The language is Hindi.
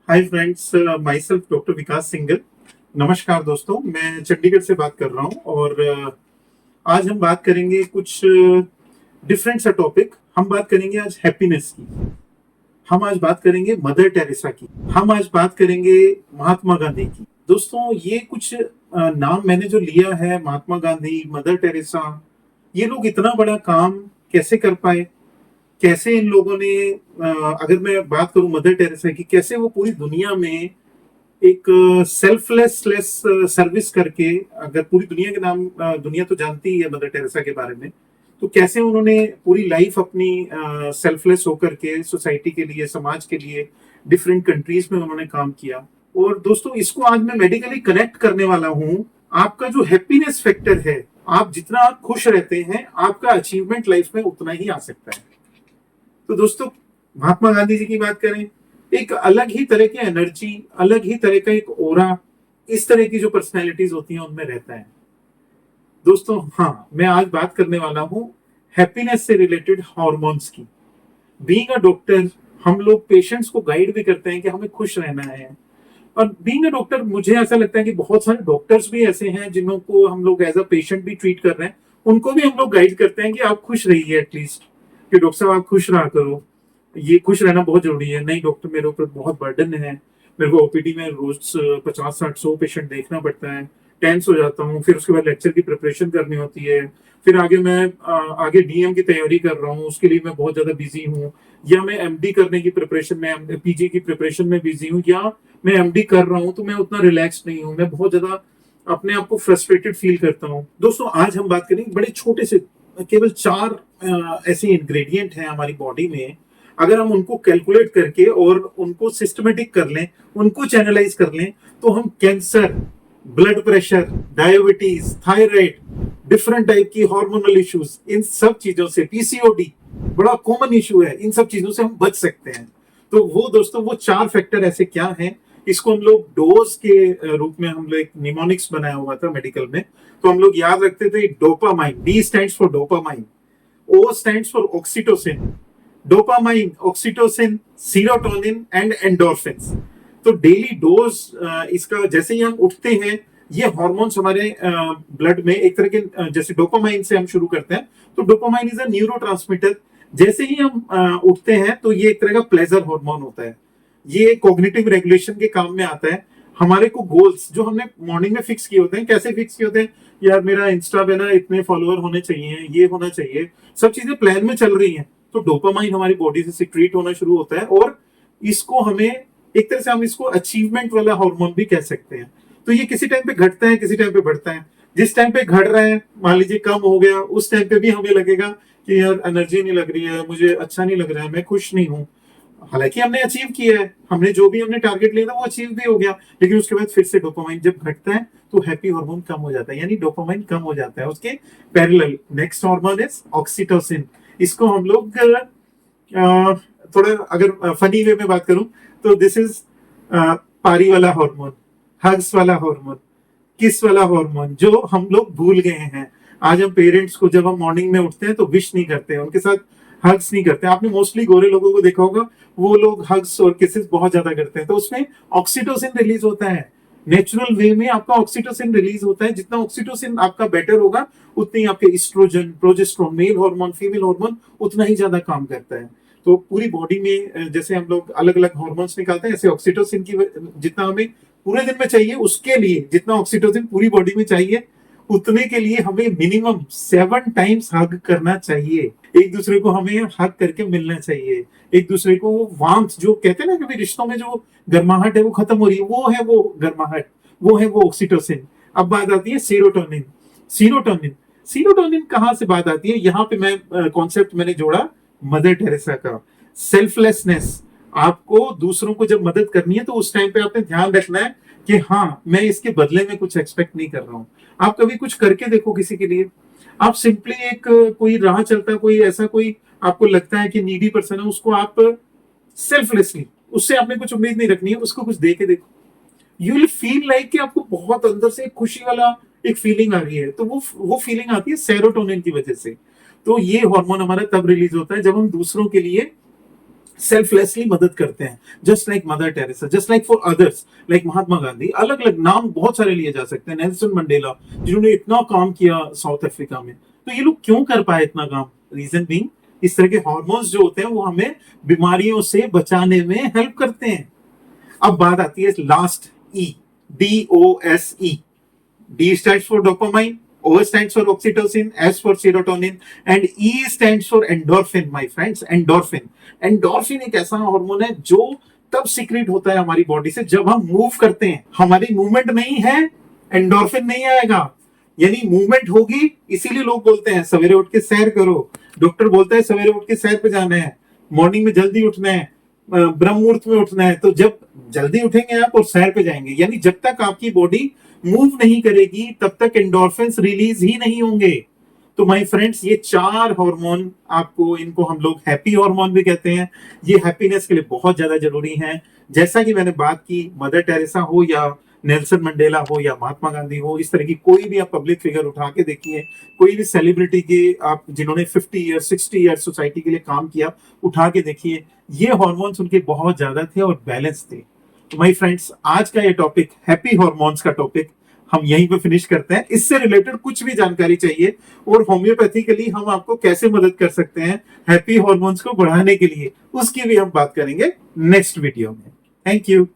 Hi friends, my self doctor Vikas single. नमस्कार दोस्तों, मैं चंडीगढ़ से बात कर रहा हूँ और आज हम बात करेंगे कुछ डिफरेंट सा टॉपिक। हम बात करेंगे आज हैप्पीनेस की। हम आज बात करेंगे मदर टेरेसा की। हम आज बात करेंगे महात्मा गांधी की। दोस्तों, ये कुछ नाम मैंने जो लिया है, महात्मा गांधी, मदर टेरेसा, ये लोग इतना बड़ा काम कैसे कर पाए? कैसे इन लोगों ने अगर मैं बात करूं मदर टेरेसा की, कैसे वो पूरी दुनिया में एक सेल्फलेस सर्विस करके, अगर पूरी दुनिया के नाम दुनिया तो जानती ही है मदर टेरेसा के बारे में, तो कैसे उन्होंने पूरी लाइफ अपनी सेल्फलेस होकर के सोसाइटी के लिए, समाज के लिए, डिफरेंट कंट्रीज में उन्होंने काम किया। और दोस्तों, इसको आज मैं मेडिकली कनेक्ट करने वाला हूँ। आपका जो हैप्पीनेस फैक्टर है, आप जितना आप खुश रहते हैं, आपका अचीवमेंट लाइफ में उतना ही आ सकता है। तो दोस्तों, महात्मा गांधी जी की बात करें, एक अलग ही तरह की एनर्जी, अलग ही तरह का एक ओरा, इस तरह की जो पर्सनैलिटीज होती हैं उनमें रहता है। दोस्तों, हाँ, मैं आज बात करने वाला हूँ हैप्पीनेस से रिलेटेड हार्मोन्स की। बीइंग अ डॉक्टर, हम लोग पेशेंट्स को गाइड भी करते हैं कि हमें खुश रहना है। और बीइंग अ डॉक्टर, मुझे ऐसा लगता है कि बहुत सारे डॉक्टर्स भी ऐसे हैं जिन्हों को हम लोग एज अ पेशेंट भी ट्रीट कर रहे हैं। उनको भी हम लोग गाइड करते हैं कि आप खुश रहिए एटलीस्ट, कि डॉक्टर साहब आप खुश रहा करो, ये खुश रहना बहुत जरूरी है। नहीं डॉक्टर, मेरे ऊपर बहुत बर्डन है, मेरे को ओपीडी में रोज 50 60 100 पेशेंट देखना पड़ता है, टेंस हो जाता हूँ। फिर उसके बाद लेक्चर की प्रिपरेशन करनी होती है। फिर आगे मैं आगे डीएम की तैयारी कर रहा हूँ, उसके लिए मैं बहुत ज्यादा बिजी हूँ। या मैं एमडी करने की प्रिपरेशन में, पीजी की प्रिपरेशन में बिजी हूँ, या मैं एमडी कर रहा हूँ, तो मैं उतना रिलैक्स नहीं हूँ, मैं बहुत ज्यादा अपने आप को फ्रस्ट्रेटेड फील करता हूँ। दोस्तों, आज हम बात करेंगे बड़े छोटे से, केवल 4 ऐसे इंग्रेडिएंट हैं हमारी बॉडी में। अगर हम उनको कैलकुलेट करके और उनको सिस्टमेटिक कर लें, उनको चैनलाइज कर लें, तो हम cancer, blood pressure, diabetes, thyroid, different type की हार्मोनल इश्यूज, इन सब चीजों से, पीसीओडी बड़ा कॉमन इशू है, इन सब चीजों से हम बच सकते हैं। तो वो दोस्तों, वो 4 फैक्टर ऐसे क्या हैं? इसको हम लोग डोज के रूप में, हम लोग एक निमोनिक्स बनाया हुआ था मेडिकल में, तो हम लोग याद रखते थे dopamine. D stands for dopamine, O stands for oxytocin, dopamine, oxytocin, serotonin and endorphins. तो डेली डोज इसका, जैसे ही हम उठते हैं, ये हॉर्मोन्स हमारे ब्लड में एक तरह के, जैसे डोपामाइन से हम शुरू करते हैं, तो डोपामाइन इज अ न्यूरोट्रांसमीटर। जैसे ही हम उठते हैं, तो ये एक तरह का प्लेजर हार्मोन होता है। ये कॉग्निटिव रेगुलेशन के काम में आता है। हमारे को गोल्स जो हमने मॉर्निंग में फिक्स किए होते हैं, कैसे फिक्स किए होते हैं? यार, मेरा इंस्टा पे ना इतने फॉलोअर होने चाहिए, ये होना चाहिए, सब चीजें प्लान में चल रही हैं, तो डोपामाइन हमारी बॉडी से सिक्रीट होना शुरू होता है। और इसको हमें एक तरह से, हम इसको अचीवमेंट वाला हार्मोन भी कह सकते हैं। तो ये किसी टाइम पे घटता है, किसी टाइम पे बढ़ता है। जिस टाइम पे घट रहा है, मान लीजिए कम हो गया, उस टाइम पे भी हमें लगेगा कि यार एनर्जी नहीं लग रही है, मुझे अच्छा नहीं लग रहा है, मैं खुश नहीं हूँ। हालांकि हमने अचीव किया है, हमने जो भी हमने टारगेट लिया था वो अचीव भी हो गया, लेकिन उसके बाद फिर से डोपामाइन जब घटता है, तो हैप्पी हार्मोन कम हो जाता है, यानी डोपामाइन कम हो जाता है। उसके parallel next hormone is oxytocin. इसको हम लोग थोड़ा अगर फनी वे में बात करूं, तो दिस इज पारी वाला हार्मोन, हग्स वाला हार्मोन, किस वाला हार्मोन, जो हम लोग भूल गए हैं। आज हम पेरेंट्स को, जब हम मॉर्निंग में उठते हैं, तो विश नहीं करते हैं, उनके साथ हग्स नहीं करते। आपने मोस्टली गोरे लोगों को देखा होगा, वो लोग हग्स और किसेस बहुत ज्यादा करते हैं, तो उसमें ऑक्सीटोसिन रिलीज होता है। नेचुरल वे में आपका ऑक्सीटोसिन रिलीज होता है। जितना ऑक्सीटोसिन आपका बेटर होगा, उतनी आपके estrogen, progesterone, male hormone, female hormone उतना ही ज्यादा काम करता है। तो पूरी बॉडी में जैसे हम लोग अलग अलग हार्मोन्स निकालते हैं, ऐसे ऑक्सीटोसिन की जितना हमें पूरे दिन में चाहिए, उसके लिए जितना ऑक्सीटोसिन पूरी बॉडी में चाहिए, उतने के लिए हमें मिनिमम 7 टाइम्स हग करना चाहिए। एक दूसरे को हमें हग करके मिलना चाहिए। एक दूसरे को वो वार्मथ, जो कहते हैं ना कि रिश्तों में जो गर्माहट है वो खत्म हो रही है, वो है वो गर्माहट, वो है वो ऑक्सीटोसिन। अब बात आती है सीरोटोनिन। सीरोटोनिन सीरोटोनिन कहाँ से बात आती है? यहाँ पे मैं कॉन्सेप्ट मैंने जोड़ा मदर टेरेसा का, सेल्फलेसनेस। आपको दूसरों को जब मदद करनी है, तो उस टाइम पे आपने ध्यान रखना है कि हाँ, मैं इसके बदले में कुछ एक्सपेक्ट नहीं कर रहा हूं। आप कभी कुछ करके देखो किसी के लिए। आप सिंपली एक, कोई राह चलता, कोई ऐसा, कोई आपको लगता है कि नीडी पर्सन है, उसको आप सेल्फलेसली, उससे आपने कुछ उम्मीद नहीं रखनी है, उसको कुछ दे के देखो। यू विल फील लाइक कि आपको बहुत अंदर से खुशी वाला एक फीलिंग आ रही है। तो वो फीलिंग आती है सेरोटोनिन की वजह से। तो ये हार्मोन हमारा तब रिलीज होता है जब हम दूसरों के लिए सेल्फलेसली मदद करते हैं, just like mother Teresa, just like for others like Mahatma Gandhi. अलग अलग नाम बहुत सारे लिए जा सकते हैं, नेल्सन मंडेला, जिन्होंने इतना काम किया साउथ अफ्रीका में। तो ये लोग क्यों कर पाए इतना काम? रीजन बीइंग इस तरह के हार्मोन्स जो होते हैं वो हमें बीमारियों से बचाने में हेल्प करते हैं। अब बात आती है last E, DOSE। D stands for dopamine, O stands for oxytocin, S for serotonin, and E stands for endorphin, my friends. Endorphin. Endorphin एक ऐसा हार्मोन है जो तब सीक्रेट होता है हमारी बॉडी से जब हम मूव करते हैं। हमारी मूवमेंट नहीं है, एंडोर्फिन नहीं आएगा। यानी मूवमेंट होगी, इसीलिए लोग बोलते हैं सवेरे उठ के सैर करो। डॉक्टर बोलता है सवेरे उठ के सैर पे जाना है, मॉर्निंग में जल्दी उठना है, ब्रह्म मुहूर्त में उठना है। तो जब जल्दी उठेंगे आप और सैर पे जाएंगे, यानी जब तक आपकी बॉडी मूव नहीं करेगी तब तक एंडोर्फिन्स रिलीज ही नहीं होंगे। तो माय फ्रेंड्स, ये 4 हार्मोन आपको, इनको हम लोग हैप्पी हार्मोन भी कहते हैं। ये हैप्पीनेस के लिए बहुत ज्यादा जरूरी है। जैसा कि मैंने बात की, मदर टेरेसा हो या नेल्सन मंडेला हो या महात्मा गांधी हो, इस तरह की कोई भी आप पब्लिक फिगर उठा के देखिए, कोई भी सेलिब्रिटी के आप जिन्होंने 50 ईयर्स 60 ईयर्स सोसाइटी के लिए काम किया, उठा के देखिए, ये हार्मोन्स उनके बहुत ज्यादा थे और बैलेंस थे। तो माय फ्रेंड्स, आज का ये टॉपिक, हैप्पी हार्मोन्स का टॉपिक, हम यहीं पे फिनिश करते हैं। इससे रिलेटेड कुछ भी जानकारी चाहिए और होम्योपैथिकली हम आपको कैसे मदद कर सकते हैं हैप्पी हार्मोन्स को बढ़ाने के लिए, उसकी भी हम बात करेंगे नेक्स्ट वीडियो में। Thank you.